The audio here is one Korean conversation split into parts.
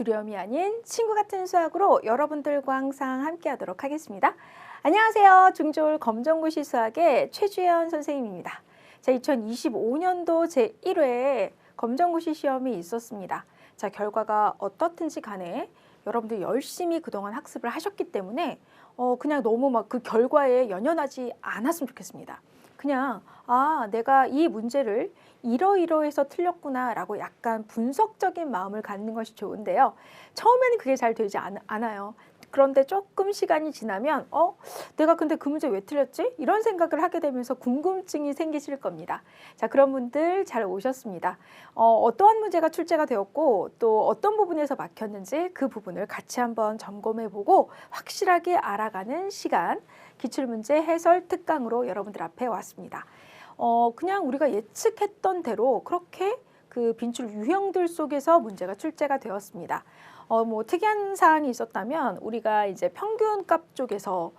두려움이 아닌 친구 같은 수학으로 여러분들과 항상 함께 하도록 하겠습니다. 안녕하세요. 중졸 검정고시 수학의 최주연 선생님입니다. 자, 2025년도 제1회 검정고시 시험이 있었습니다. 자, 결과가 어떻든지 간에 여러분들 열심히 그동안 학습을 하셨기 때문에 그냥 너무 막 그 결과에 연연하지 않았으면 좋겠습니다. 그냥 내가 이 문제를 이러이러해서 틀렸구나 라고 약간 분석적인 마음을 갖는 것이 좋은데요. 처음에는 그게 잘 되지 않아요. 그런데 조금 시간이 지나면 내가 근데 그 문제 왜 틀렸지? 이런 생각을 하게 되면서 궁금증이 생기실 겁니다. 자, 그런 분들 잘 오셨습니다. 어떠한 문제가 출제가 되었고 또 어떤 부분에서 막혔는지 그 부분을 같이 한번 점검해보고 확실하게 알아가는 시간, 기출문제 해설 특강으로 여러분들 앞에 왔습니다. 그냥 우리가 예측했던 대로 그렇게 그 빈출 유형들 속에서 문제가 출제가 되었습니다. 뭐 특이한 사항이 있었다면 우리가 이제 평균값 쪽에서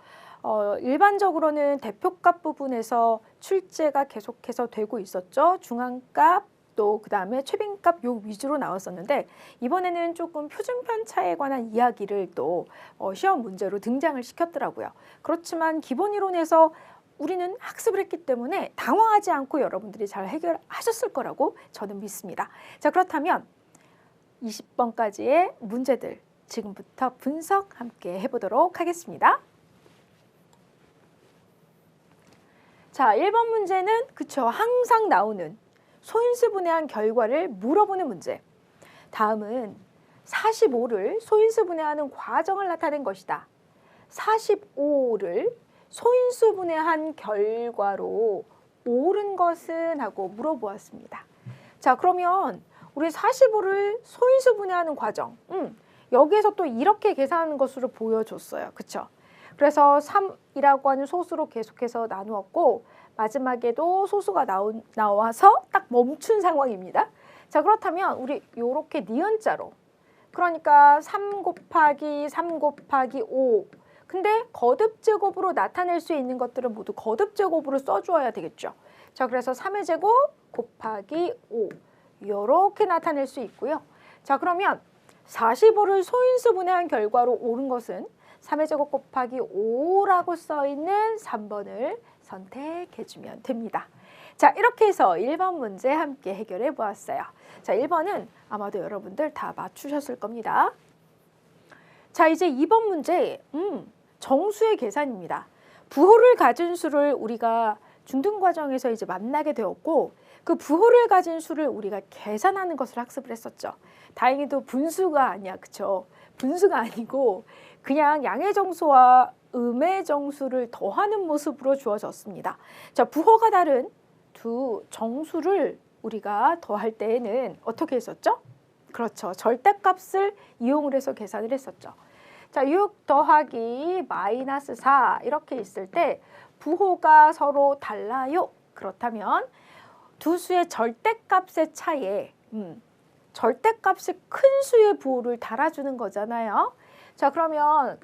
일반적으로는 대표값 부분에서 출제가 계속해서 되고 있었죠. 중앙값 또 그 다음에 최빈값 요 위주로 나왔었는데 이번에는 조금 표준편차에 관한 이야기를 또 시험 문제로 등장을 시켰더라고요. 그렇지만 기본 이론에서 우리는 학습을 했기 때문에 당황하지 않고 여러분들이 잘 해결하셨을 거라고 저는 믿습니다. 자, 그렇다면 20번까지의 문제들 지금부터 분석 함께 해보도록 하겠습니다. 자, 1번 문제는 그쵸, 항상 나오는 소인수분해한 결과를 물어보는 문제. 다음은 45를 소인수분해하는 과정을 나타낸 것이다. 45를 소인수분해한 결과로 옳은 것은 하고 물어보았습니다. 자, 그러면 우리 45를 소인수분해하는 과정, 여기에서 또 이렇게 계산하는 것으로 보여줬어요. 그쵸? 그래서 3이라고 하는 소수로 계속해서 나누었고 마지막에도 소수가 나와서 딱 멈춘 상황입니다. 자, 그렇다면 우리 요렇게 니은자로, 그러니까 3 곱하기 3 곱하기 5, 근데 거듭제곱으로 나타낼 수 있는 것들은 모두 거듭제곱으로 써주어야 되겠죠. 자, 그래서 3의 제곱 곱하기 5 이렇게 나타낼 수 있고요. 자, 그러면 45를 소인수분해한 결과로 옳은 것은 3의 제곱 곱하기 5라고 써있는 3번을 선택해주면 됩니다. 자, 이렇게 해서 1번 문제 함께 해결해 보았어요. 자, 1번은 아마도 여러분들 다 맞추셨을 겁니다. 자, 이제 2번 문제, 정수의 계산입니다. 부호를 가진 수를 우리가 중등 과정에서 이제 만나게 되었고 그 부호를 가진 수를 우리가 계산하는 것을 학습을 했었죠. 다행히도 분수가 아니야, 그쵸? 분수가 아니고 그냥 양의 정수와 음의 정수를 더하는 모습으로 주어졌습니다. 자, 부호가 다른 두 정수를 우리가 더할 때에는 어떻게 했었죠? 그렇죠. 절대값을 이용을 해서 계산을 했었죠. 자, 6 더하기 마이너스 4 이렇게 있을 때 부호가 서로 달라요. 그렇다면 두 수의 절대값의 차이에 절대값이 큰 수의 부호를 달아주는 거잖아요. 자, 그러면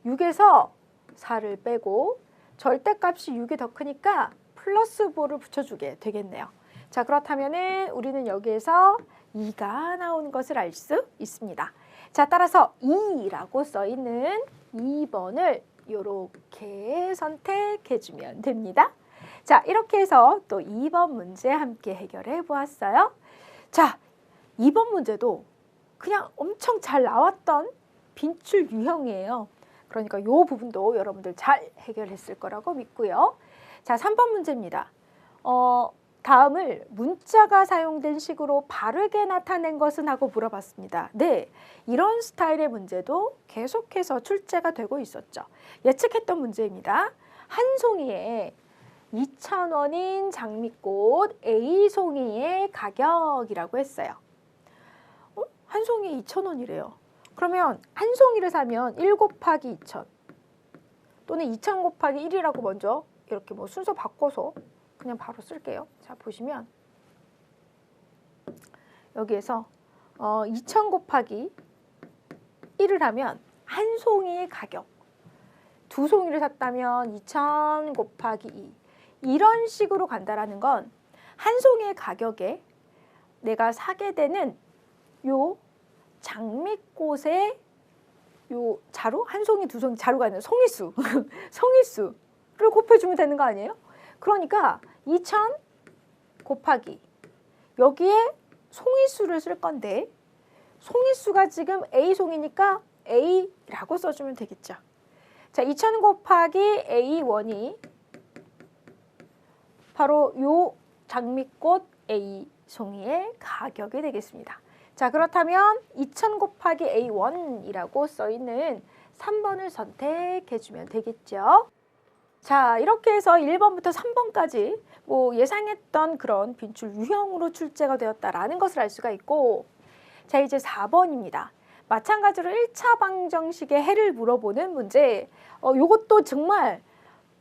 6에서 4를 빼고 절대값이 6이 더 크니까 플러스 부호를 붙여주게 되겠네요. 자, 그렇다면은 우리는 여기에서 2가 나오는 것을 알 수 있습니다. 자, 따라서 2라고 써있는 2번을 이렇게 선택해주면 됩니다. 자, 이렇게 해서 또 2번 문제 함께 해결해 보았어요. 자, 2번 문제도 그냥 엄청 잘 나왔던 빈출 유형이에요. 그러니까 이 부분도 여러분들 잘 해결했을 거라고 믿고요. 자, 3번 문제입니다. 다음을 문자가 사용된 식으로 바르게 나타낸 것은 하고 물어봤습니다. 네, 이런 스타일의 문제도 계속해서 출제가 되고 있었죠. 예측했던 문제입니다. 한 송이에 2,000원인 장미꽃 A송이의 가격이라고 했어요. 한 송이에 2,000원이래요. 그러면 한 송이를 사면 1 곱하기 2,000 또는 2,000 곱하기 1이라고 먼저 이렇게 뭐 순서 바꿔서 그냥 바로 쓸게요. 자, 보시면 여기에서 2,000 곱하기 1을 하면 한 송이의 가격, 두 송이를 샀다면 2,000 곱하기 2 이런 식으로 간다라는 건 한 송이의 가격에 내가 사게 되는 요 장미 장미꽃의 요 자루, 한 송이, 두 송이, 자루가 아니라 송이수, 송이수를 곱해주면 되는 거 아니에요? 그러니까 2000 곱하기 여기에 송이수를 쓸 건데 송이수가 지금 A송이니까 A라고 써주면 되겠죠. 자, 2000 곱하기 A1이 바로 요 장미꽃 A송이의 가격이 되겠습니다. 자, 그렇다면 2000 곱하기 A1이라고 써있는 3번을 선택해주면 되겠죠. 자, 이렇게 해서 1번부터 3번까지 뭐 예상했던 그런 빈출 유형으로 출제가 되었다라는 것을 알 수가 있고, 자, 이제 4번입니다. 마찬가지로 1차 방정식의 해를 물어보는 문제. 요것도 정말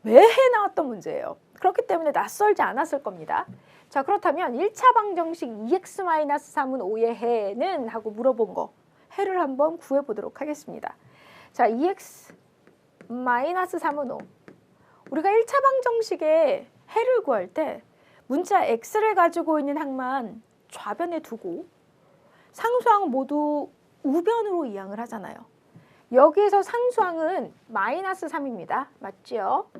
매해 나왔던 문제예요. 그렇기 때문에 낯설지 않았을 겁니다. 자, 그렇다면 1차 방정식 2x-3은 5의 해는 하고 물어본 거 해를 한번 구해보도록 하겠습니다. 자, 2x-3은 5. 우리가 1차 방정식의 해를 구할 때 문자 x를 가지고 있는 항만 좌변에 두고 상수항은 모두 우변으로 이항을 하잖아요. 여기에서 상수항은 -3입니다. 맞죠?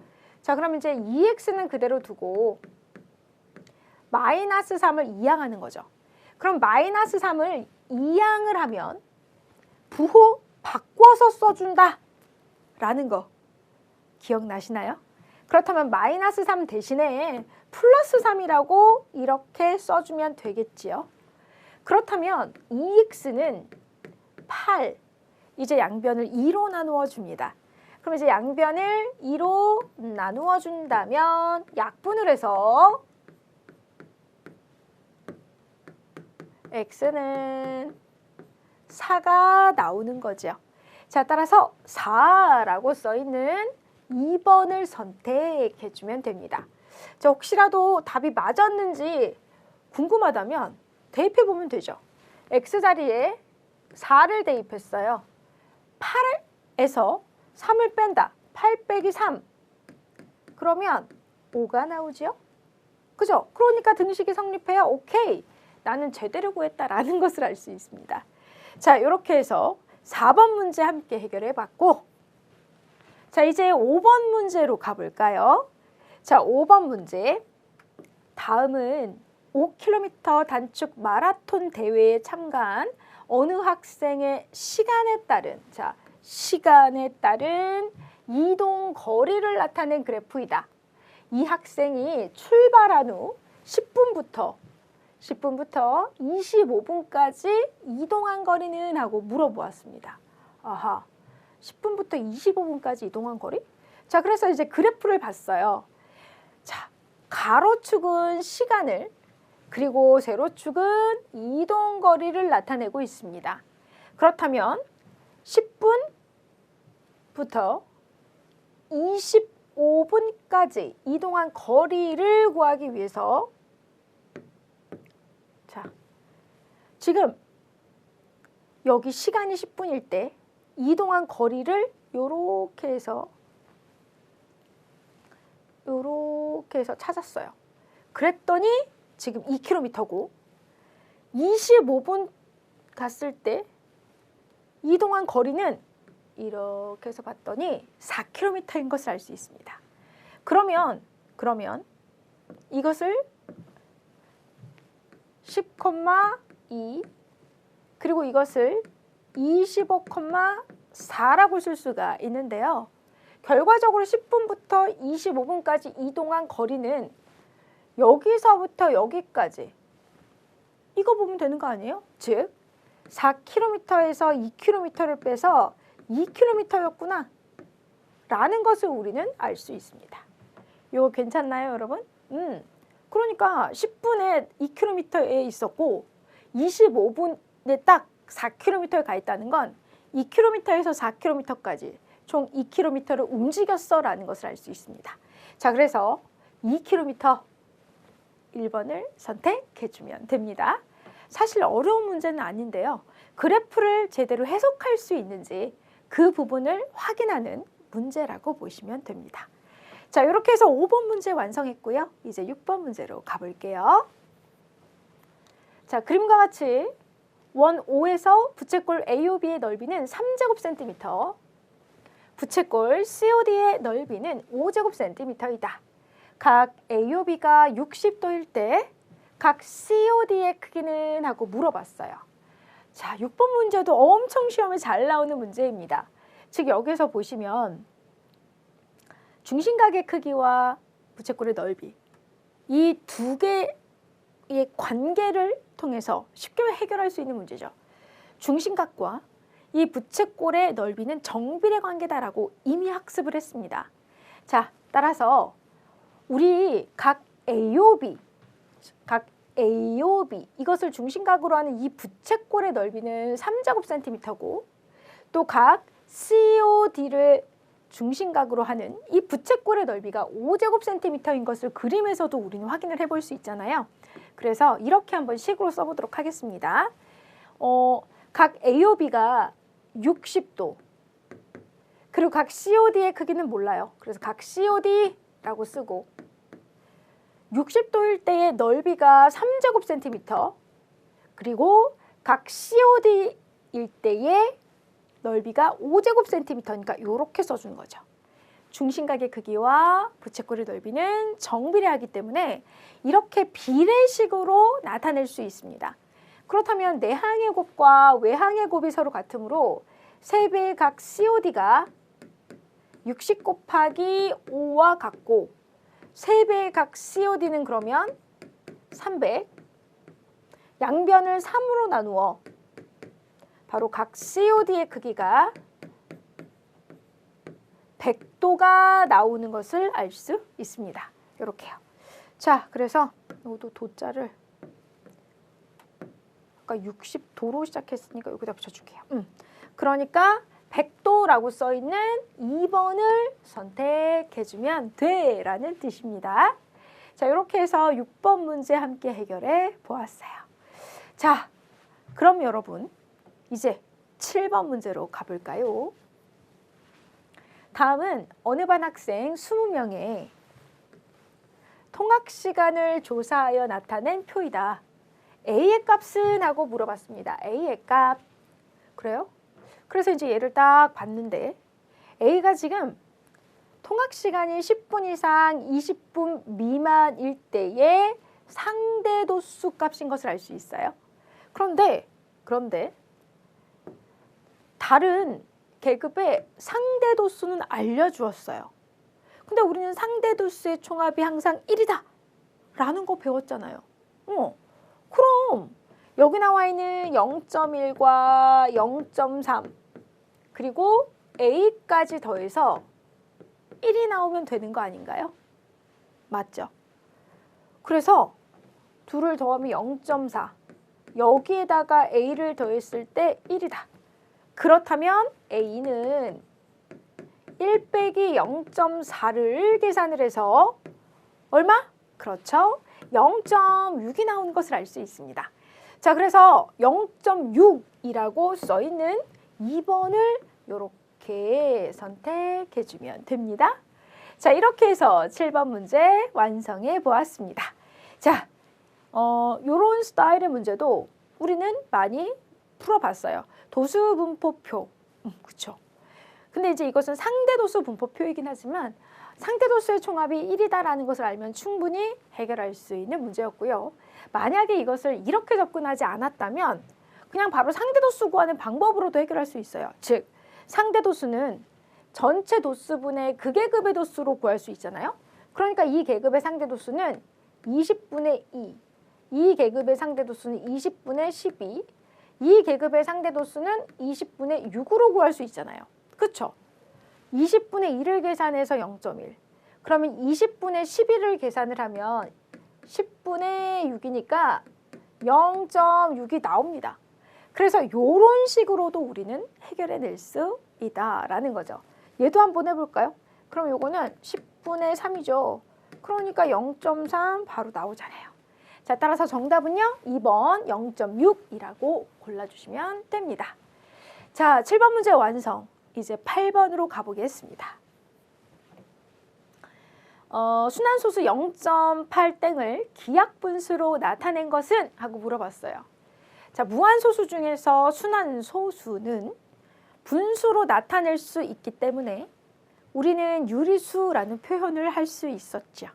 자, 그럼 이제 2x는 그대로 두고 -3을 이항하는 거죠. 그럼 -3을 이항을 하면 부호 바꿔서 써준다 라는 거 기억나시나요? 그렇다면 -3 대신에 +3이라고 이렇게 써주면 되겠지요. 그렇다면 2x는 8, 이제 양변을 2로 나누어 줍니다. 그럼 이제 양변을 2로 나누어 준다면 약분을 해서 x는 4가 나오는 거죠. 자, 따라서 4라고 써있는 2번을 선택해주면 됩니다. 자, 혹시라도 답이 맞았는지 궁금하다면 대입해보면 되죠. x자리에 4를 대입했어요. 8에서 3을 뺀다. 8 빼기 3. 그러면 5가 나오죠. 그죠? 그러니까 등식이 성립해야 오케이, 나는 제대로 구했다라는 것을 알 수 있습니다. 자, 이렇게 해서 4번 문제 함께 해결해 봤고, 자, 이제 5번 문제로 가볼까요? 자, 5번 문제. 다음은 5km 단축 마라톤 대회에 참가한 어느 학생의 시간에 따른 이동 거리를 나타낸 그래프이다. 이 학생이 출발한 후 10분부터 25분까지 이동한 거리는 하고 물어보았습니다. 아하, 10분부터 25분까지 이동한 거리? 자, 그래서 이제 그래프를 봤어요. 자, 가로축은 시간을, 그리고 세로축은 이동 거리를 나타내고 있습니다. 그렇다면 10분부터 25분까지 이동한 거리를 구하기 위해서, 자, 지금 여기 시간이 10분일 때 이동한 거리를 요렇게 해서 찾았어요. 그랬더니 지금 2km고 25분 갔을 때 이동한 거리는 이렇게 해서 봤더니 4km인 것을 알 수 있습니다. 그러면 이것을 10,2 그리고 이것을 25,4라고 쓸 수가 있는데요. 결과적으로 10분부터 25분까지 이동한 거리는 여기서부터 여기까지, 이거 보면 되는 거 아니에요? 즉 4km에서 2km를 빼서 2km였구나 라는 것을 우리는 알 수 있습니다. 이거 괜찮나요, 여러분? 그러니까 10분에 2km에 있었고 25분에 딱 4km에 가 있다는 건 2km에서 4km까지 총 2km를 움직였어 라는 것을 알 수 있습니다. 자, 그래서 2km 1번을 선택해주면 됩니다. 사실 어려운 문제는 아닌데요. 그래프를 제대로 해석할 수 있는지 그 부분을 확인하는 문제라고 보시면 됩니다. 자, 이렇게 해서 5번 문제 완성했고요. 이제 6번 문제로 가볼게요. 자, 그림과 같이 원 O에서 부채꼴 AOB의 넓이는 3제곱센티미터, 부채꼴 COD의 넓이는 5제곱센티미터이다. 각 AOB가 60도일 때 각 COD의 크기는 하고 물어봤어요. 자, 6번 문제도 엄청 시험에 잘 나오는 문제입니다. 즉 여기서 보시면 중심각의 크기와 부채꼴의 넓이, 이 두 개의 관계를 통해서 쉽게 해결할 수 있는 문제죠. 중심각과 이 부채꼴의 넓이는 정비례 관계다라고 이미 학습을 했습니다. 자, 따라서 우리 각 AOB 이것을 중심각으로 하는 이 부채꼴의 넓이는 3제곱센티미터고 또 각 COD를 중심각으로 하는 이 부채꼴의 넓이가 5제곱센티미터인 것을 그림에서도 우리는 확인을 해볼 수 있잖아요. 그래서 이렇게 한번 식으로 써보도록 하겠습니다. 각 AOB가 60도, 그리고 각 COD의 크기는 몰라요. 그래서 각 COD라고 쓰고 60도일 때의 넓이가 3제곱센티미터, 그리고 각 COD일 때의 넓이가 5제곱센티미터니까 이렇게 써주는 거죠. 중심각의 크기와 부채꼴의 넓이는 정비례하기 때문에 이렇게 비례식으로 나타낼 수 있습니다. 그렇다면 내항의 곱과 외항의 곱이 서로 같으므로 세배의 각 COD가 60 곱하기 5와 같고 세배의 각 COD는 그러면 300, 양변을 3으로 나누어 바로 각 COD의 크기가 100도가 나오는 것을 알 수 있습니다. 이렇게요. 자, 그래서 이것도 도자를 아까 60도로 시작했으니까 여기다 붙여줄게요. 그러니까 100도라고 써있는 2번을 선택해주면 돼 라는 뜻입니다. 자, 이렇게 해서 6번 문제 함께 해결해 보았어요. 자, 그럼 여러분 이제 7번 문제로 가볼까요? 다음은 어느 반 학생 20명의 통학 시간을 조사하여 나타낸 표이다. A의 값은 하고 물어봤습니다. A의 값. 그래요? 그래서 이제 얘를 딱 봤는데 A가 지금 통학 시간이 10분 이상 20분 미만일 때의 상대 도수 값인 것을 알 수 있어요. 그런데 다른 계급의 상대 도수는 알려주었어요. 근데 우리는 상대 도수의 총합이 항상 1이다 라는 거 배웠잖아요. 그럼 여기 나와 있는 0.1과 0.3 그리고 A까지 더해서 1이 나오면 되는 거 아닌가요? 맞죠? 그래서 둘을 더하면 0.4 여기에다가 A를 더했을 때 1이다. 그렇다면 A는 1 빼기 0.4를 계산을 해서 얼마? 그렇죠. 0.6이 나오는 것을 알 수 있습니다. 자, 그래서 0.6이라고 써있는 2번을 이렇게 선택해주면 됩니다. 자, 이렇게 해서 7번 문제 완성해 보았습니다. 자, 요런 스타일의 문제도 우리는 많이 풀어봤어요. 도수 분포표, 그렇죠. 근데 이제 이것은 상대도수 분포표이긴 하지만 상대도수의 총합이 1이다라는 것을 알면 충분히 해결할 수 있는 문제였고요. 만약에 이것을 이렇게 접근하지 않았다면 그냥 바로 상대도수 구하는 방법으로도 해결할 수 있어요. 즉, 상대도수는 전체 도수분의 극계급의 도수로 구할 수 있잖아요. 그러니까 이 계급의 상대도수는 20분의 2, 이 계급의 상대도수는 20분의 12, 이 계급의 상대도수는 20분의 6으로 구할 수 있잖아요. 그렇죠? 20분의 1을 계산해서 0.1. 그러면 20분의 11을 계산을 하면 10분의 6이니까 0.6이 나옵니다. 그래서 이런 식으로도 우리는 해결해낼 수 있다라는 거죠. 얘도 한번 해볼까요? 그럼 요거는 10분의 3이죠. 그러니까 0.3 바로 나오잖아요. 자, 따라서 정답은요. 2번 0.6이라고 골라주시면 됩니다. 자, 7번 문제 완성. 이제 8번으로 가보겠습니다. 순환소수 0.8땡을 기하분수로 나타낸 것은? 하고 물어봤어요. 자, 무한소수 중에서 순환소수는 분수로 나타낼 수 있기 때문에 우리는 유리수라는 표현을 할 수 있었죠.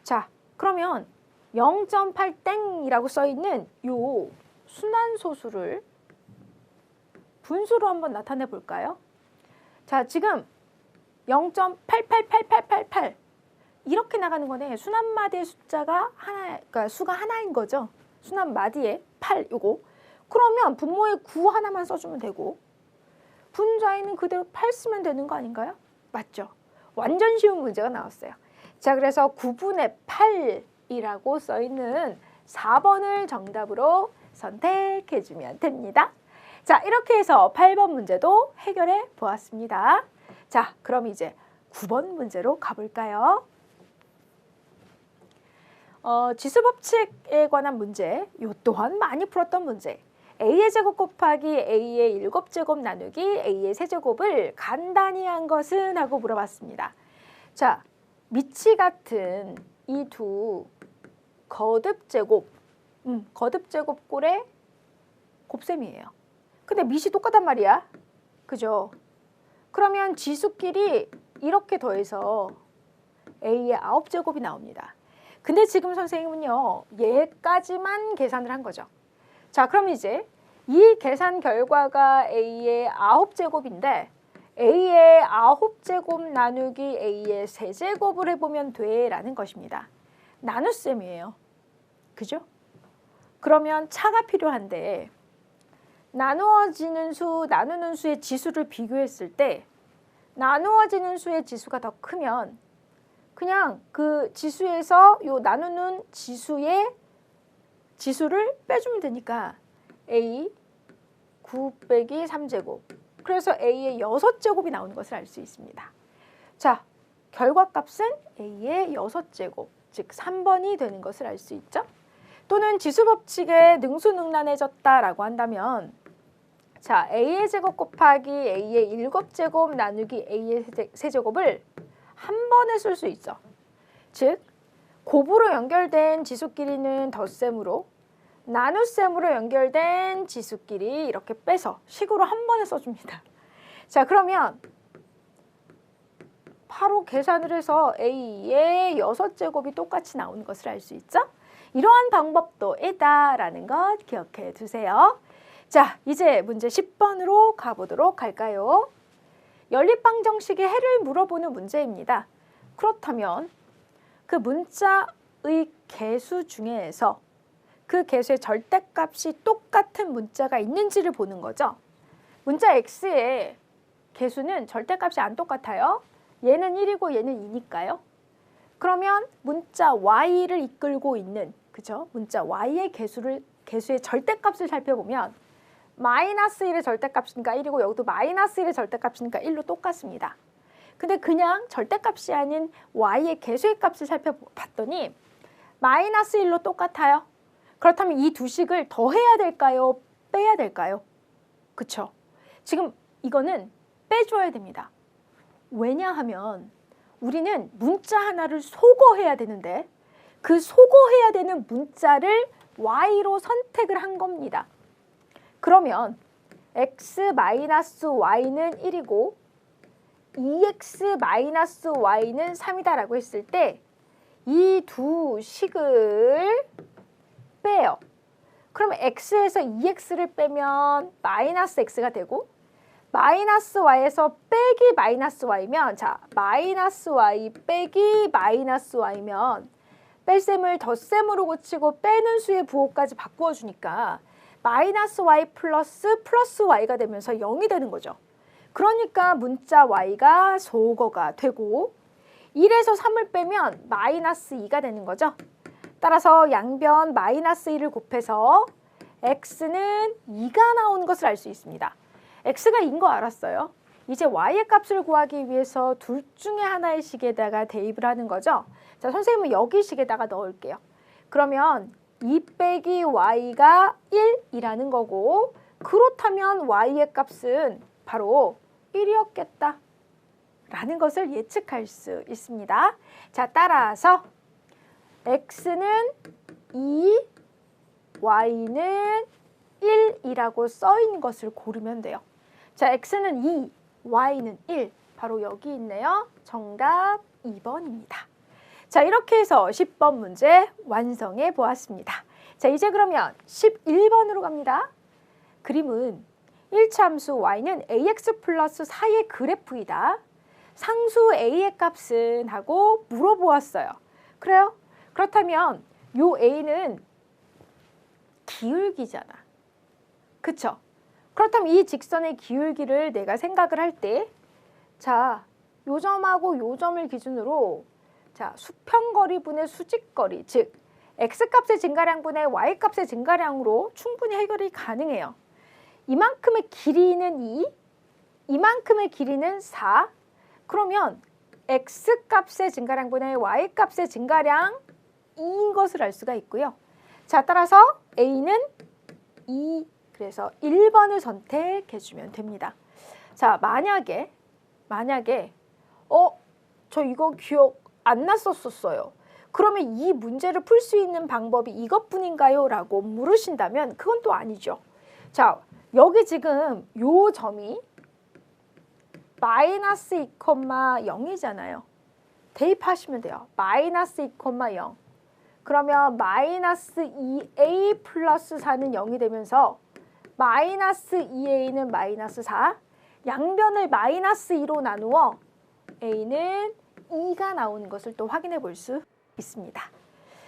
자, 그러면 0.8땡이라고 써있는 요 순환소수를 분수로 한번 나타내 볼까요? 자, 지금 0.888888 이렇게 나가는 거네. 순환마디의 숫자가 하나, 그러니까 수가 하나인 거죠. 순환마디에 8 요거. 그러면 분모에 9 하나만 써주면 되고 분자에는 그대로 8 쓰면 되는 거 아닌가요? 맞죠? 완전 쉬운 문제가 나왔어요. 자, 그래서 9분의 8이라고 써있는 4번을 정답으로 선택해주면 됩니다. 자, 이렇게 해서 8번 문제도 해결해 보았습니다. 자, 그럼 이제 9번 문제로 가볼까요? 지수법칙에 관한 문제, 요 또한 많이 풀었던 문제. a의 제곱 곱하기 a의 7제곱 나누기 a의 세제곱을 간단히 한 것은? 하고 물어봤습니다. 자, 밑이 같은 이 두 거듭제곱, 거듭제곱꼴의 곱셈이에요. 근데 밑이 똑같단 말이야. 그죠? 그러면 지수끼리 이렇게 더해서 a의 9제곱이 나옵니다. 근데 지금 선생님은요, 얘까지만 계산을 한 거죠. 자, 그럼 이제 이 계산 결과가 a의 9제곱인데 a의 9제곱 나누기 a의 세제곱을 해보면 돼 라는 것입니다. 나눗셈이에요. 그죠? 그러면 차가 필요한데 나누어지는 수, 나누는 수의 지수를 비교했을 때 나누어지는 수의 지수가 더 크면 그냥 그 지수에서 요 나누는 지수의 지수를 빼주면 되니까 a 9 빼기 3제곱. 그래서 a의 6제곱이 나오는 것을 알 수 있습니다. 자, 결과값은 a의 6제곱, 즉 3번이 되는 것을 알 수 있죠. 또는 지수법칙에 능수능란해졌다라고 한다면 자, a의 제곱 곱하기 a의 7제곱 나누기 a의 세제곱을 한 번에 쓸 수 있어. 즉, 곱으로 연결된 지수끼리는 덧셈으로 나눗셈으로 연결된 지수끼리 이렇게 빼서 식으로 한 번에 써줍니다. 자, 그러면 바로 계산을 해서 a의 6제곱이 똑같이 나오는 것을 알 수 있죠. 이러한 방법도 있다라는 것 기억해 두세요. 자, 이제 문제 10번으로 가보도록 할까요? 연립방정식의 해를 물어보는 문제입니다. 그렇다면 그 문자의 개수 중에서 그 개수의 절대값이 똑같은 문자가 있는지를 보는 거죠. 문자 x의 개수는 절대값이 안 똑같아요. 얘는 1이고 얘는 2니까요. 그러면 문자 y를 이끌고 있는, 그죠? 문자 y의 개수의 절대값을 살펴보면 마이너스 1의 절대값이니까 1이고 여기도 마이너스 1의 절대값이니까 1로 똑같습니다. 근데 그냥 절대값이 아닌 y의 개수의 값을 살펴봤더니 마이너스 1로 똑같아요. 그렇다면 이 두 식을 더해야 될까요? 빼야 될까요? 그쵸? 지금 이거는 빼줘야 됩니다. 왜냐하면 우리는 문자 하나를 소거해야 되는데 그 소거해야 되는 문자를 y로 선택을 한 겁니다. 그러면 x-y는 1이고 2x-y는 3이다라고 했을 때 이 두 식을 빼요. 그럼 x에서 2x를 빼면 마이너스 x가 되고 마이너스 y에서 빼기 마이너스 y면 자, 마이너스 y 빼기 마이너스 y면 뺄셈을 덧셈으로 고치고 빼는 수의 부호까지 바꾸어 주니까 마이너스 y 플러스 y가 되면서 0이 되는 거죠. 그러니까 문자 y가 소거가 되고 1에서 3을 빼면 마이너스 2가 되는 거죠. 따라서 양변 마이너스 1을 곱해서 x는 2가 나오는 것을 알 수 있습니다. x가 2인 거 알았어요. 이제 y의 값을 구하기 위해서 둘 중에 하나의 식에다가 대입을 하는 거죠. 자, 선생님은 여기 식에다가 넣을게요. 그러면 2 빼기 y가 1이라는 거고 그렇다면 y의 값은 바로 1이었겠다 라는 것을 예측할 수 있습니다. 자, 따라서 x는 2, y는 1이라고 써 있는 것을 고르면 돼요. 자, x는 2, y는 1. 바로 여기 있네요. 정답 2번입니다. 자, 이렇게 해서 10번 문제 완성해 보았습니다. 자, 이제 그러면 11번으로 갑니다. 그림은 1차함수 y는 ax 플러스 4의 그래프이다. 상수 a의 값은 하고 물어보았어요. 그래요? 그렇다면 요 a는 기울기잖아. 그쵸? 그렇다면 이 직선의 기울기를 내가 생각을 할 때, 자, 요 점하고 요 점을 기준으로, 자, 수평거리 분의 수직거리, 즉 x값의 증가량분의 y값의 증가량으로 충분히 해결이 가능해요. 이만큼의 길이는 2, 이만큼의 길이는 4. 그러면 x값의 증가량분의 y값의 증가량인 것을 알 수가 있고요. 자, 따라서 a는 2, 그래서 1번을 선택해 주면 됩니다. 자, 만약에 저 이거 기억 안 났었어요. 그러면 이 문제를 풀 수 있는 방법이 이것뿐인가요? 라고 물으신다면 그건 또 아니죠. 자, 여기 지금 요 점이 마이너스 2,0이잖아요. 대입하시면 돼요. 마이너스 2,0. 그러면 마이너스 2a 플러스 4는 0이 되면서 마이너스 2a는 마이너스 4. 양변을 마이너스 2로 나누어 a는 2가 나오는 것을 또 확인해 볼 수 있습니다.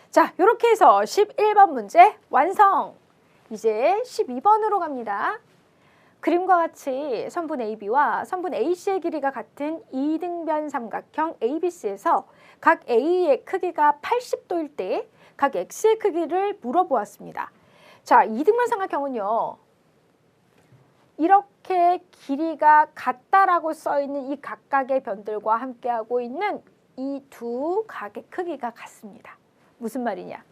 자, 이렇게 해서 11번 문제 완성! 이제 12번으로 갑니다. 그림과 같이 선분 AB와 선분 AC의 길이가 같은 이등변 삼각형 ABC에서 각 A의 크기가 80도일 때 각 X의 크기를 물어보았습니다. 자, 이등변 삼각형은요, 이렇게 길이가 같다라고 써 있는 이 각각의 변들과 함께하고 있는 이 두 각의 크기가 같습니다. 무슨 말이냐?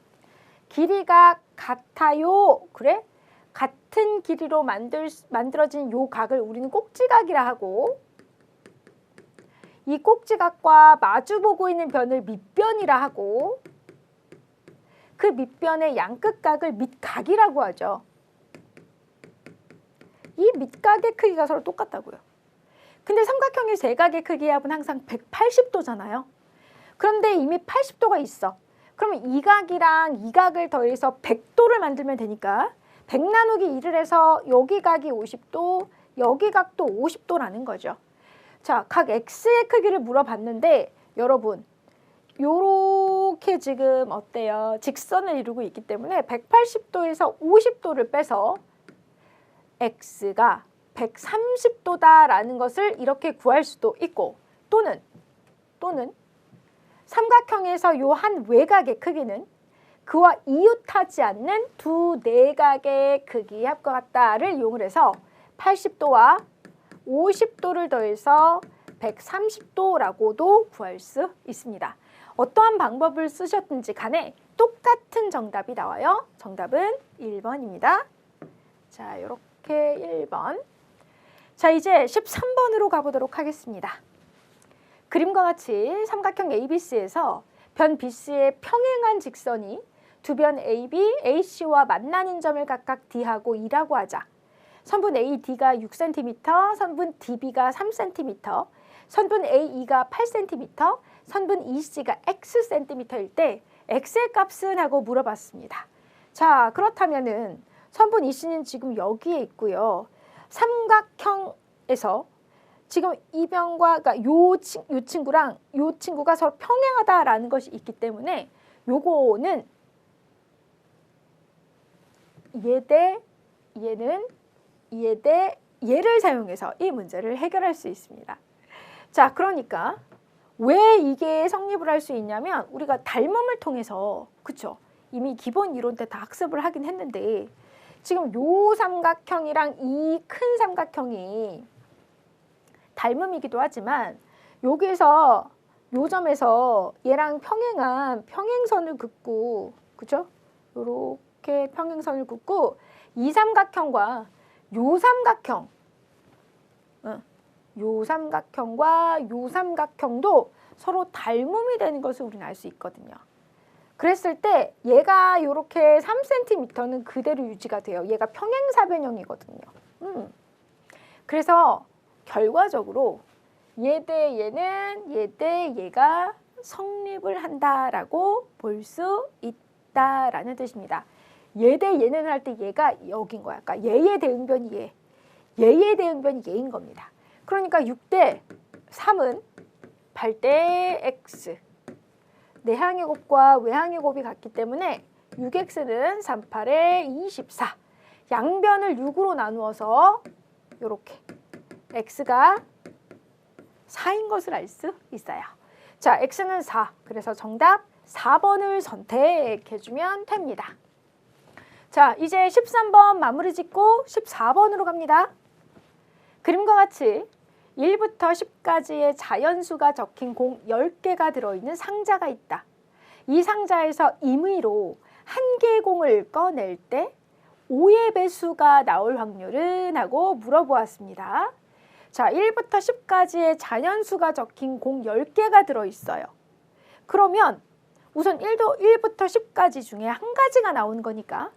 길이가 같아요. 그래? 같은 길이로 만들어진 요 각을 우리는 꼭지각이라 하고, 이 꼭지각과 마주보고 있는 변을 밑변이라 하고, 그 밑변의 양끝각을 밑각이라고 하죠. 이 밑각의 크기가 서로 똑같다고요. 근데 삼각형의 세 각의 기의 합은 항상 180도잖아요. 그런데 이미 80도가 있어. 그러면 이 각이랑 이 각을 더해서 100도를 만들면 되니까 100 나누기 2를 해서 여기 각이 50도, 여기 각도 50도라는 거죠. 자, 각 X의 크기를 물어봤는데 여러분, 요렇게 지금 어때요? 직선을 이루고 있기 때문에 180도에서 50도를 빼서 X가 130도다라는 것을 이렇게 구할 수도 있고, 또는 삼각형에서 요 한 외곽의 크기는 그와 이웃하지 않는 두 내각의 크기의 합과 같다를 이용을 해서 80도와 50도를 더해서 130도라고도 구할 수 있습니다. 어떠한 방법을 쓰셨든지 간에 똑같은 정답이 나와요. 정답은 1번입니다. 자, 이렇게 1번. 자, 이제 13번으로 가보도록 하겠습니다. 그림과 같이 삼각형 ABC에서 변 BC의 평행한 직선이 두 변 AB, AC와 만나는 점을 각각 D하고 E라고 하자. 선분 AD가 6cm, 선분 DB가 3cm, 선분 AE가 8cm, 선분 EC가 Xcm일 때 X의 값은 하고 물어봤습니다. 자, 그렇다면은 선분 EC는 지금 여기에 있고요. 삼각형에서 지금 이 변과, 그러니까 요 친구랑 요 친구가 서로 평행하다라는 것이 있기 때문에 요거는 얘 대 얘는 얘 대 얘를 사용해서 이 문제를 해결할 수 있습니다. 자, 그러니까 왜 이게 성립을 할 수 있냐면 우리가 닮음을 통해서, 그쵸? 이미 기본 이론 때 다 학습을 하긴 했는데 지금 요 삼각형이랑 이 큰 삼각형이 닮음이기도 하지만 여기에서 요 점에서 얘랑 평행한 평행선을 긋고, 그죠? 요렇게 평행선을 긋고 이 삼각형과 요 삼각형, 요 삼각형과 요 삼각형도 서로 닮음이 되는 것을 우리는 알 수 있거든요. 그랬을 때 얘가 이렇게 3cm는 그대로 유지가 돼요. 얘가 평행사변형이거든요. 그래서 결과적으로 얘 대 얘는 얘 대 얘가 성립을 한다라고 볼 수 있다라는 뜻입니다. 얘 대 얘는 할 때 얘가 여긴 거야. 그러니까 얘의 대응변이 얘, 얘의 대응변이 얘인 겁니다. 그러니까 6대 3은 8대 x. 내항의 곱과 외항의 곱이 같기 때문에 6x는 38에 24. 양변을 6으로 나누어서 이렇게 x가 4인 것을 알 수 있어요. 자, x는 4. 그래서 정답 4번을 선택해주면 됩니다. 자, 이제 13번 마무리 짓고 14번으로 갑니다. 그림과 같이 1부터 10까지의 자연수가 적힌 공 10개가 들어있는 상자가 있다. 이 상자에서 임의로 한 개의 공을 꺼낼 때 5의 배수가 나올 확률은? 하고 물어보았습니다. 자, 1부터 10까지의 자연수가 적힌 공 10개가 들어있어요. 그러면 우선 1부터 10까지 중에 한 가지가 나오는 거니까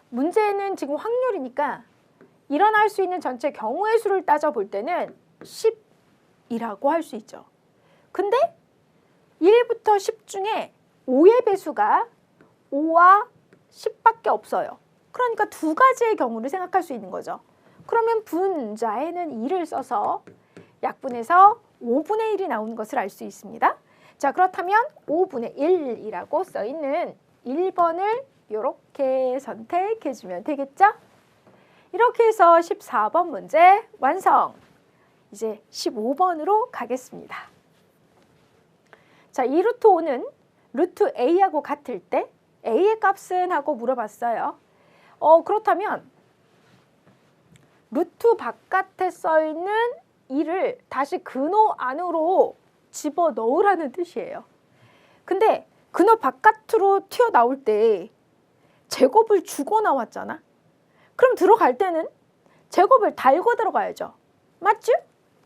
문제는 지금 확률이니까 일어날 수 있는 전체 경우의 수를 따져볼 때는 10이라고 할 수 있죠. 근데 1부터 10 중에 5의 배수가 5와 10밖에 없어요. 그러니까 두 가지의 경우를 생각할 수 있는 거죠. 그러면 분자에는 2를 써서 약분해서 5분의 1이 나오는 것을 알 수 있습니다. 자, 그렇다면 5분의 1이라고 써있는 1번을 이렇게 선택해주면 되겠죠? 이렇게 해서 14번 문제 완성! 이제 15번으로 가겠습니다. 자, 이 루트 5는 루트 A하고 같을 때 A의 값은? 하고 물어봤어요. 그렇다면 루트 바깥에 써있는 2를 다시 근호 안으로 집어넣으라는 뜻이에요. 근데 근호 바깥으로 튀어나올 때 제곱을 주고 나왔잖아. 그럼 들어갈 때는 제곱을 달고 들어가야죠. 맞죠?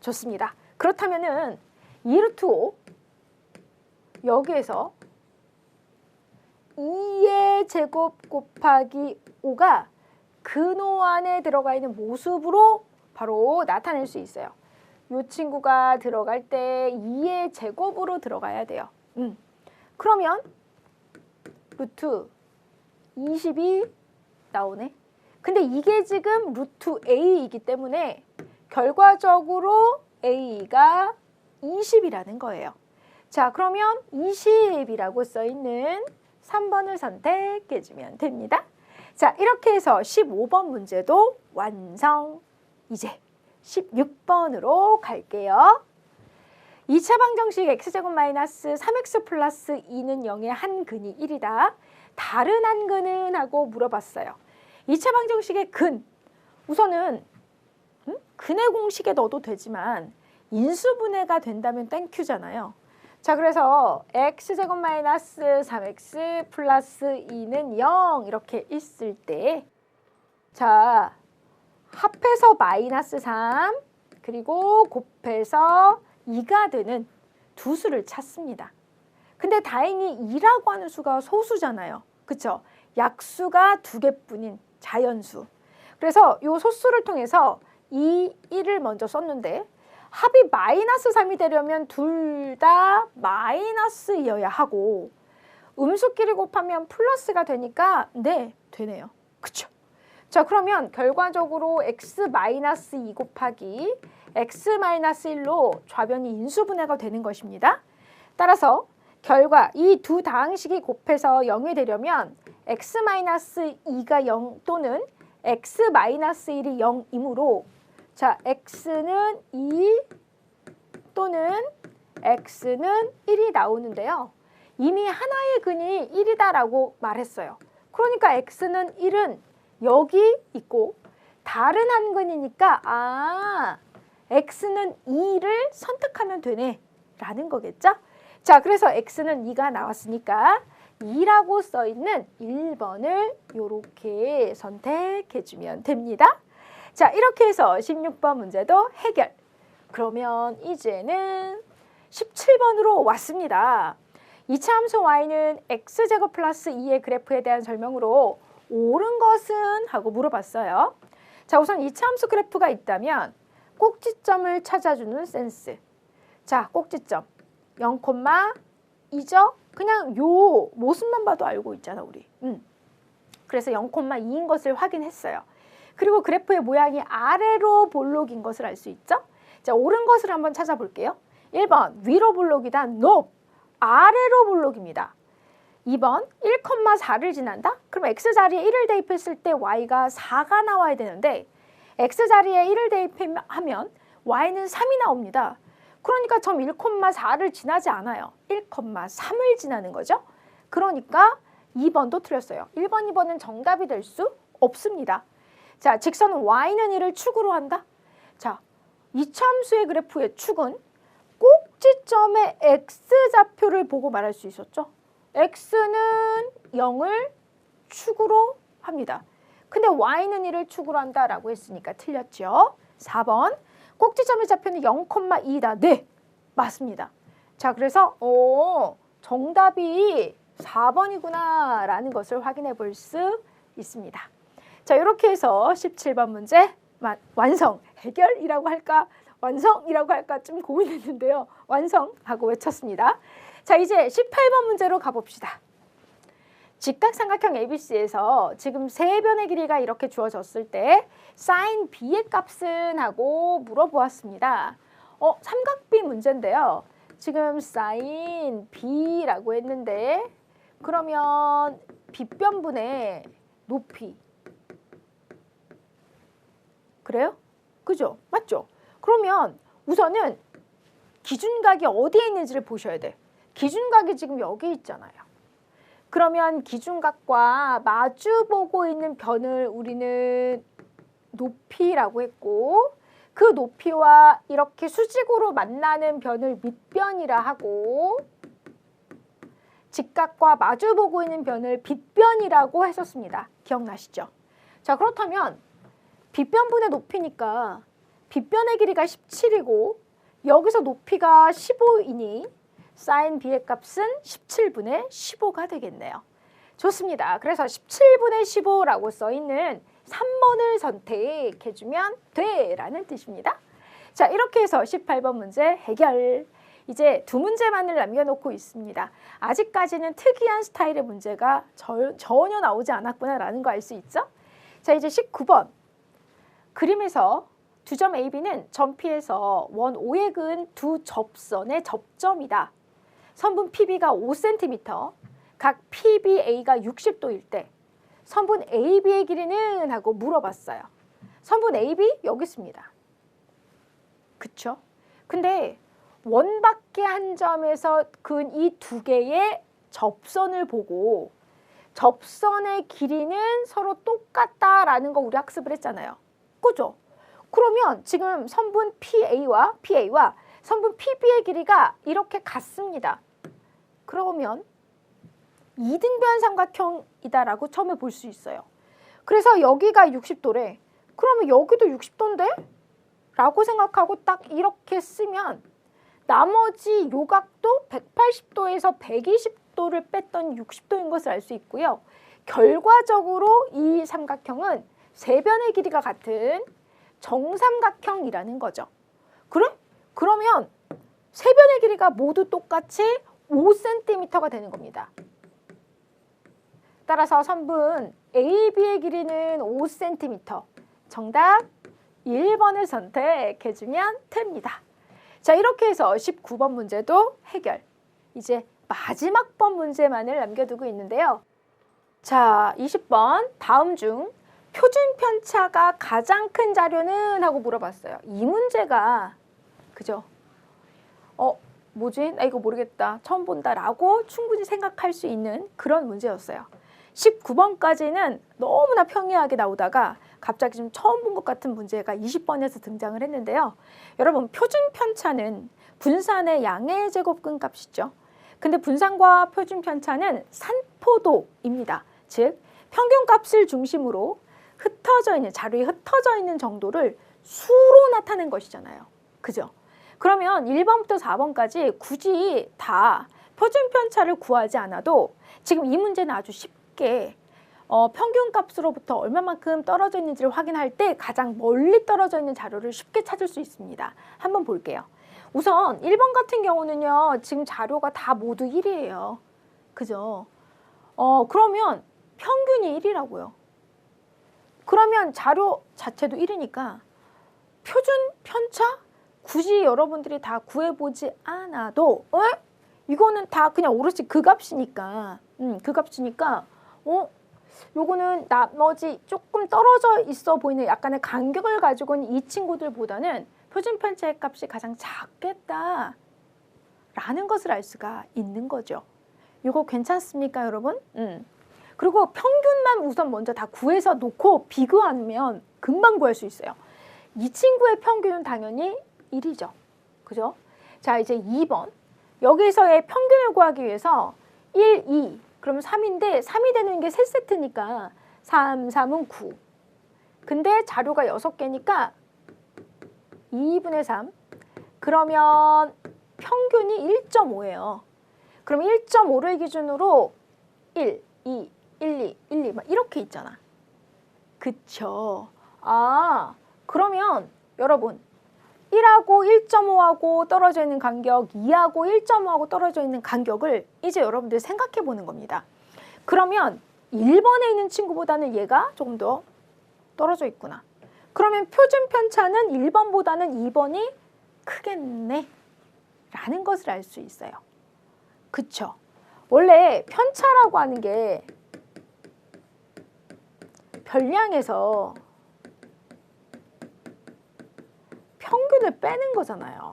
좋습니다. 그렇다면은 2루트 5 여기에서 2의 제곱 곱하기 5가 근호 안에 들어가 있는 모습으로 바로 나타낼 수 있어요. 이 친구가 들어갈 때 2의 제곱으로 들어가야 돼요. 그러면 루트 20이 나오네. 근데 이게 지금 루트 A이기 때문에 결과적으로 A가 20이라는 거예요. 자, 그러면 20이라고 써있는 3번을 선택해주면 됩니다. 자, 이렇게 해서 15번 문제도 완성. 이제 16번으로 갈게요. 2차 방정식 x제곱 마이너스 3x 플러스 2는 0의 한 근이 1이다. 다른 한 근은? 하고 물어봤어요. 2차 방정식의 근. 우선은 근의 공식에 넣어도 되지만 인수분해가 된다면 땡큐잖아요. 자, 그래서 x제곱 마이너스 3x 플러스 2는 0 이렇게 있을 때 자, 합해서 마이너스 3 그리고 곱해서 2가 되는 두 수를 찾습니다. 근데 다행히 2라고 하는 수가 소수잖아요. 그쵸? 약수가 두 개뿐인 자연수. 그래서 이 소수를 통해서 2, 1을 먼저 썼는데 합이 마이너스 3이 되려면 둘 다 마이너스이어야 하고 음수끼리 곱하면 플러스가 되니까 네, 되네요. 그쵸? 자, 그러면 결과적으로 x-2 곱하기 x-1로 좌변이 인수분해가 되는 것입니다. 따라서 결과 이 두 다항식이 곱해서 0이 되려면 x-2가 0 또는 x-1이 0이므로 자, x는 2 또는 x는 1이 나오는데요. 이미 하나의 근이 1이다라고 말했어요. 그러니까 x는 1은 여기 있고 다른 한 근이니까 x는 2를 선택하면 되네 라는 거겠죠? 자, 그래서 x는 2가 나왔으니까 2라고 써있는 1번을 이렇게 선택해주면 됩니다. 자, 이렇게 해서 16번 문제도 해결. 그러면 이제는 17번으로 왔습니다. 이차함수 y는 x제곱 플러스 2의 그래프에 대한 설명으로 옳은 것은? 하고 물어봤어요. 자, 우선 이차함수 그래프가 있다면 꼭지점을 찾아주는 센스. 자, 꼭지점 0,2죠? 그냥 요 모습만 봐도 알고 있잖아, 우리. 그래서 0,2인 것을 확인했어요. 그리고 그래프의 모양이 아래로 볼록인 것을 알 수 있죠? 자, 옳은 것을 한번 찾아볼게요. 1번 위로 볼록이다. 높. 아래로 볼록입니다. 2번 1,4를 지난다? 그럼 x자리에 1을 대입했을 때 y가 4가 나와야 되는데 x자리에 1을 대입하면 y는 3이 나옵니다. 그러니까 점 1,4를 지나지 않아요. 1,3을 지나는 거죠. 그러니까 2번도 틀렸어요. 1번, 2번은 정답이 될 수 없습니다. 자, 직선 y는 1을 축으로 한다? 자, 이차함수의 그래프의 축은 꼭지점의 x좌표를 보고 말할 수 있었죠. x는 0을 축으로 합니다. 근데 y는 1을 축으로 한다라고 했으니까 틀렸죠. 4번 꼭지점의 좌표는 0,2다. 네, 맞습니다. 자, 그래서 정답이 4번이구나 라는 것을 확인해 볼 수 있습니다. 자, 이렇게 해서 17번 문제 완성, 해결이라고 할까 완성이라고 할까 좀 고민했는데요. 완성하고 외쳤습니다. 자, 이제 18번 문제로 가봅시다. 직각삼각형 ABC에서 지금 세 변의 길이가 이렇게 주어졌을 때 sin B의 값은? 하고 물어보았습니다. 삼각비 문제인데요. 지금 sin B라고 했는데 그러면 빗변분의 높이. 그래요? 그죠? 맞죠? 그러면 우선은 기준각이 어디에 있는지를 보셔야 돼. 기준각이 지금 여기 있잖아요. 그러면 기준각과 마주보고 있는 변을 우리는 높이라고 했고 그 높이와 이렇게 수직으로 만나는 변을 밑변이라 하고 직각과 마주보고 있는 변을 빗변이라고 했었습니다. 기억나시죠? 자, 그렇다면 빗변분의 높이니까 빗변의 길이가 17이고 여기서 높이가 15이니 sin B의 값은 17분의 15가 되겠네요. 좋습니다. 그래서 17분의 15라고 써있는 3번을 선택해주면 돼 라는 뜻입니다. 자, 이렇게 해서 18번 문제 해결. 이제 두 문제만을 남겨놓고 있습니다. 아직까지는 특이한 스타일의 문제가 전혀 나오지 않았구나 라는 거 알 수 있죠? 자, 이제 19번. 그림에서 두 점 AB는 점 P에서 원 O에 그은 두 접선의 접점이다. 선분 PB가 5cm, 각 PBA가 60도일 때 선분 AB의 길이는? 하고 물어봤어요. 선분 AB 여기 있습니다. 그쵸? 근데 원밖에 한 점에서 그은 이 두 개의 접선을 보고 접선의 길이는 서로 똑같다라는 거 우리 학습을 했잖아요. 그죠? 그러면 지금 선분 PA와 선분 PB의 길이가 이렇게 같습니다. 그러면 이등변 삼각형이다라고 처음에 볼 수 있어요. 그래서 여기가 60도래. 그러면 여기도 60도인데? 라고 생각하고 딱 이렇게 쓰면 나머지 요각도 180도에서 120도를 뺐던 60도인 것을 알 수 있고요. 결과적으로 이 삼각형은 세 변의 길이가 같은 정삼각형이라는 거죠. 그래? 그러면 세 변의 길이가 모두 똑같이 5cm가 되는 겁니다. 따라서 선분 AB의 길이는 5cm. 정답 1번을 선택해주면 됩니다. 자, 이렇게 해서 19번 문제도 해결. 이제 마지막 번 문제만을 남겨두고 있는데요. 자, 20번 다음 중 표준 편차가 가장 큰 자료는? 하고 물어봤어요. 이 문제가 그죠? 뭐지? 나 이거 모르겠다. 처음 본다 라고 충분히 생각할 수 있는 그런 문제였어요. 19번까지는 너무나 평이하게 나오다가 갑자기 좀 처음 본 것 같은 문제가 20번에서 등장을 했는데요. 여러분, 표준 편차는 분산의 양의 제곱근 값이죠. 근데 분산과 표준 편차는 산포도입니다. 즉 평균값을 중심으로 흩어져 있는 자료에 흩어져 있는 정도를 수로 나타낸 것이잖아요. 그죠? 그러면 1번부터 4번까지 굳이 다 표준 편차를 구하지 않아도 지금 이 문제는 아주 쉽게 평균값으로부터 얼마만큼 떨어져 있는지를 확인할 때 가장 멀리 떨어져 있는 자료를 쉽게 찾을 수 있습니다. 한번 볼게요. 우선 1번 같은 경우는요. 지금 자료가 다 모두 1이에요. 그죠? 그러면 평균이 1이라고요. 그러면 자료 자체도 1이니까 표준 편차? 굳이 여러분들이 다 구해보지 않아도 이거는 다 그냥 오롯이 그 값이니까 그 값이니까 요거는 나머지 조금 떨어져 있어 보이는 약간의 간격을 가지고 있는 이 친구들보다는 표준 편차의 값이 가장 작겠다 라는 것을 알 수가 있는 거죠. 이거 괜찮습니까, 여러분? 그리고 평균만 우선 먼저 다 구해서 놓고 비교하면 금방 구할 수 있어요. 이 친구의 평균은 당연히 1이죠. 그죠? 자, 이제 2번. 여기서의 평균을 구하기 위해서 1, 2, 그러면 3인데 3이 되는 게 3세트니까 3, 3은 9. 근데 자료가 6개니까 2분의 3. 그러면 평균이 1.5예요. 그럼 1.5를 기준으로 1, 2, 1, 2, 1, 2 막 이렇게 있잖아. 그쵸? 그러면 여러분 1하고 1.5하고 떨어져 있는 간격, 2하고 1.5하고 떨어져 있는 간격을 이제 여러분들 생각해 보는 겁니다. 그러면 1번에 있는 친구보다는 얘가 조금 더 떨어져 있구나. 그러면 표준 편차는 1번보다는 2번이 크겠네 라는 것을 알 수 있어요. 그쵸? 원래 편차라고 하는 게 별량에서 평균을 빼는 거잖아요.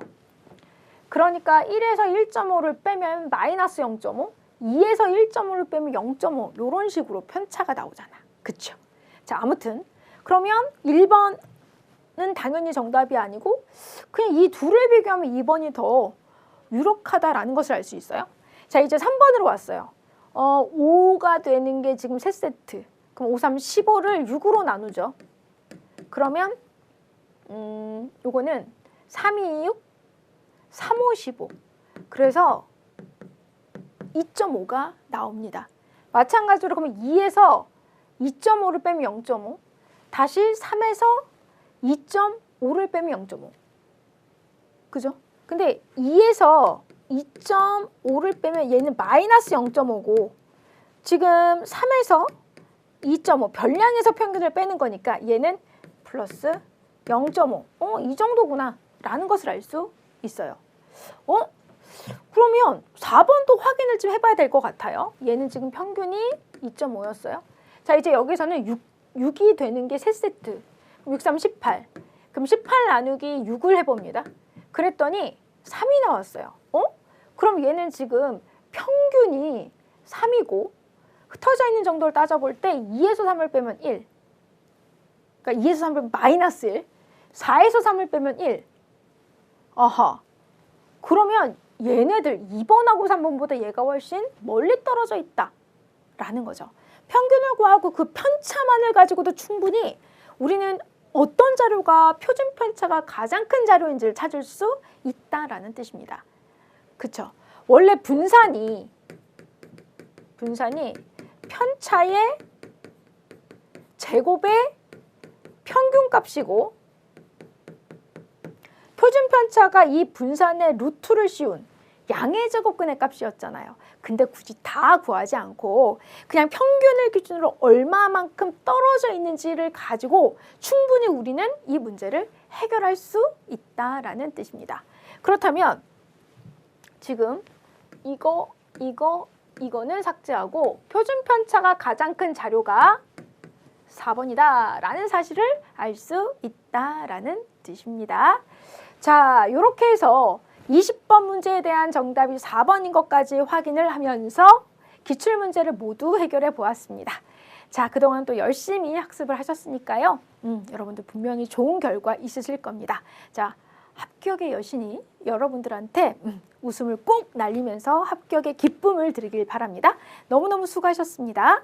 그러니까 1에서 1.5를 빼면 마이너스 0.5, 2에서 1.5를 빼면 0.5 이런 식으로 편차가 나오잖아. 그쵸? 자, 아무튼 그러면 1번은 당연히 정답이 아니고 그냥 이 둘을 비교하면 2번이 더 유력하다라는 것을 알 수 있어요. 자, 이제 3번으로 왔어요. 5가 되는 게 지금 3세트. 그럼 5, 3, 15를 6으로 나누죠. 그러면 요거는 3, 2, 6, 3, 5, 15. 그래서 2.5가 나옵니다. 마찬가지로 그러면 2에서 2.5를 빼면 0.5. 다시 3에서 2.5를 빼면 0.5. 그죠? 근데 2에서 2.5를 빼면 얘는 마이너스 0.5고 지금 3에서 2.5 별량에서 평균을 빼는 거니까 얘는 플러스 0.5. 이 정도구나 라는 것을 알 수 있어요. 그러면 4번도 확인을 좀 해봐야 될 것 같아요. 얘는 지금 평균이 2.5였어요. 자, 이제 여기서는 6이 되는 게 3세트. 6, 3, 18. 그럼 18 나누기 6을 해봅니다. 그랬더니 3이 나왔어요. 그럼 얘는 지금 평균이 3이고 흩어져 있는 정도를 따져볼 때 2에서 3을 빼면 1. 그러니까 2에서 3을 빼면 마이너스 1. 4에서 3을 빼면 1. 아하. 그러면 얘네들 2번하고 3번보다 얘가 훨씬 멀리 떨어져 있다 라는 거죠. 평균을 구하고 그 편차만을 가지고도 충분히 우리는 어떤 자료가 표준 편차가 가장 큰 자료인지를 찾을 수 있다라는 뜻입니다. 그쵸? 원래 분산이 편차의 제곱의 평균값이고 표준 편차가 이 분산의 루트를 씌운 양의 제곱근의 값이었잖아요. 근데 굳이 다 구하지 않고 그냥 평균을 기준으로 얼마만큼 떨어져 있는지를 가지고 충분히 우리는 이 문제를 해결할 수 있다라는 뜻입니다. 그렇다면 지금 이거는 삭제하고 표준 편차가 가장 큰 자료가 4번이다 라는 사실을 알 수 있다라는 뜻입니다. 자, 이렇게 해서 20번 문제에 대한 정답이 4번인 것까지 확인을 하면서 기출문제를 모두 해결해 보았습니다. 자, 그동안 또 열심히 학습을 하셨으니까요. 여러분들 분명히 좋은 결과 있으실 겁니다. 자, 합격의 여신이 여러분들한테 웃음을 꼭 날리면서 합격의 기쁨을 드리길 바랍니다. 너무너무 수고하셨습니다.